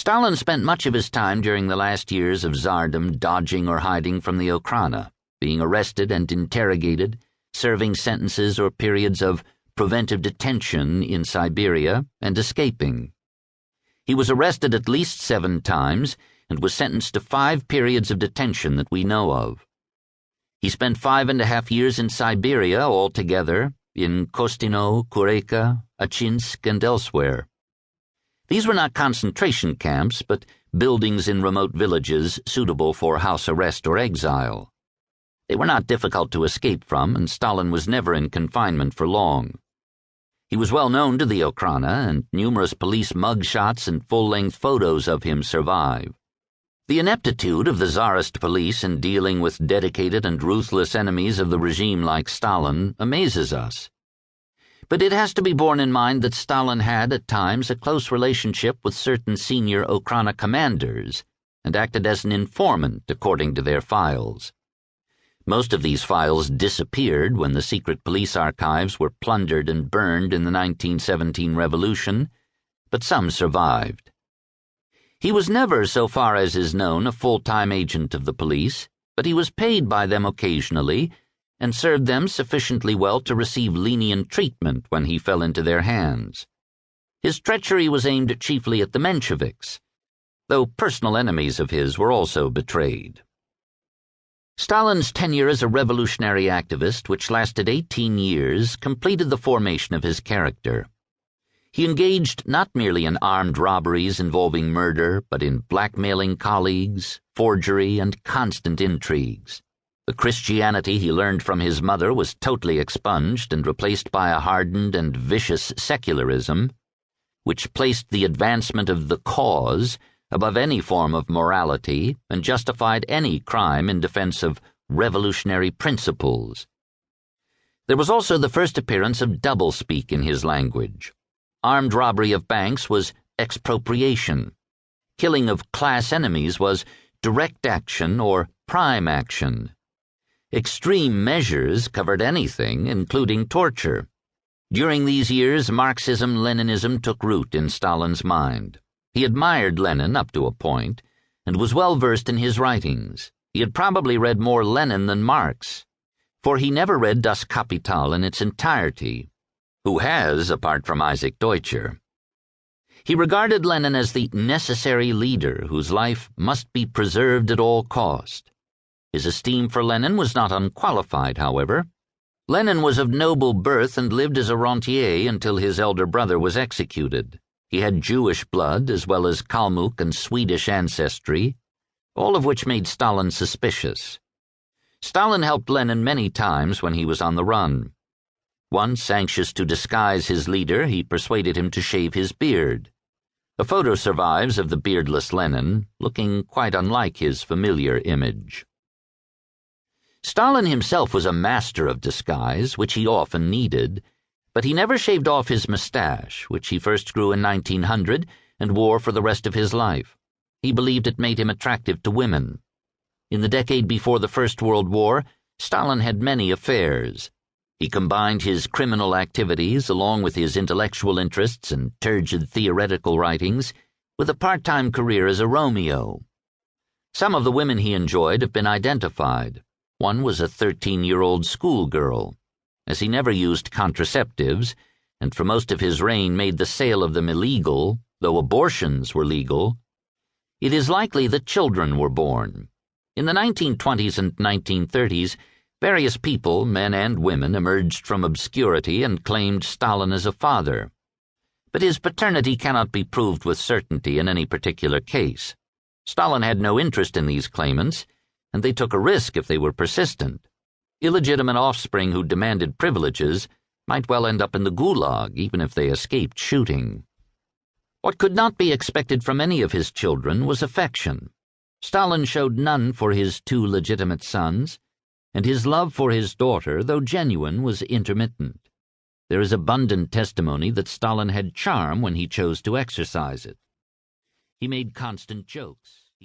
Stalin spent much of his time during the last years of Tsardom dodging or hiding from the Okhrana, being arrested and interrogated, serving sentences or periods of preventive detention in Siberia, and escaping. He was arrested at least 7 times and was sentenced to 5 periods of detention that we know of. He spent 5.5 years in Siberia altogether, in Kostino, Kureka, Achinsk, and elsewhere. These were not concentration camps, but buildings in remote villages suitable for house arrest or exile. They were not difficult to escape from, and Stalin was never in confinement for long. He was well known to the Okhrana, and numerous police mugshots and full-length photos of him survive. The ineptitude of the Tsarist police in dealing with dedicated and ruthless enemies of the regime like Stalin amazes us. But it has to be borne in mind that Stalin had, at times, a close relationship with certain senior Okhrana commanders and acted as an informant according to their files. Most of these files disappeared when the secret police archives were plundered and burned in the 1917 revolution, but some survived. He was never, so far as is known, a full-time agent of the police, but he was paid by them occasionally and served them sufficiently well to receive lenient treatment when he fell into their hands. His treachery was aimed chiefly at the Mensheviks, though personal enemies of his were also betrayed. Stalin's tenure as a revolutionary activist, which lasted 18 years, completed the formation of his character. He engaged not merely in armed robberies involving murder, but in blackmailing colleagues, forgery, and constant intrigues. The Christianity he learned from his mother was totally expunged and replaced by a hardened and vicious secularism, which placed the advancement of the cause above any form of morality and justified any crime in defense of revolutionary principles. There was also the first appearance of doublespeak in his language. Armed robbery of banks was expropriation. Killing of class enemies was direct action or prime action. Extreme measures covered anything, including torture. During these years, Marxism-Leninism took root in Stalin's mind. He admired Lenin up to a point, and was well versed in his writings. He had probably read more Lenin than Marx, for he never read Das Kapital in its entirety. Who has, apart from Isaac Deutscher? He regarded Lenin as the necessary leader whose life must be preserved at all cost. His esteem for Lenin was not unqualified, however. Lenin was of noble birth and lived as a rentier until his elder brother was executed. He had Jewish blood as well as Kalmuk and Swedish ancestry, all of which made Stalin suspicious. Stalin helped Lenin many times when he was on the run. Once, anxious to disguise his leader, he persuaded him to shave his beard. A photo survives of the beardless Lenin, looking quite unlike his familiar image. Stalin himself was a master of disguise, which he often needed, but he never shaved off his mustache, which he first grew in 1900 and wore for the rest of his life. He believed it made him attractive to women. In the decade before the First World War, Stalin had many affairs. He combined his criminal activities, along with his intellectual interests and turgid theoretical writings, with a part-time career as a Romeo. Some of the women he enjoyed have been identified. One was a 13-year-old schoolgirl. As he never used contraceptives, and for most of his reign made the sale of them illegal, though abortions were legal, it is likely that children were born. In the 1920s and 1930s, various people, men and women, emerged from obscurity and claimed Stalin as a father. But his paternity cannot be proved with certainty in any particular case. Stalin had no interest in these claimants, and they took a risk if they were persistent. Illegitimate offspring who demanded privileges might well end up in the Gulag, even if they escaped shooting. What could not be expected from any of his children was affection. Stalin showed none for his 2 legitimate sons, and his love for his daughter, though genuine, was intermittent. There is abundant testimony that Stalin had charm when he chose to exercise it. He made constant jokes.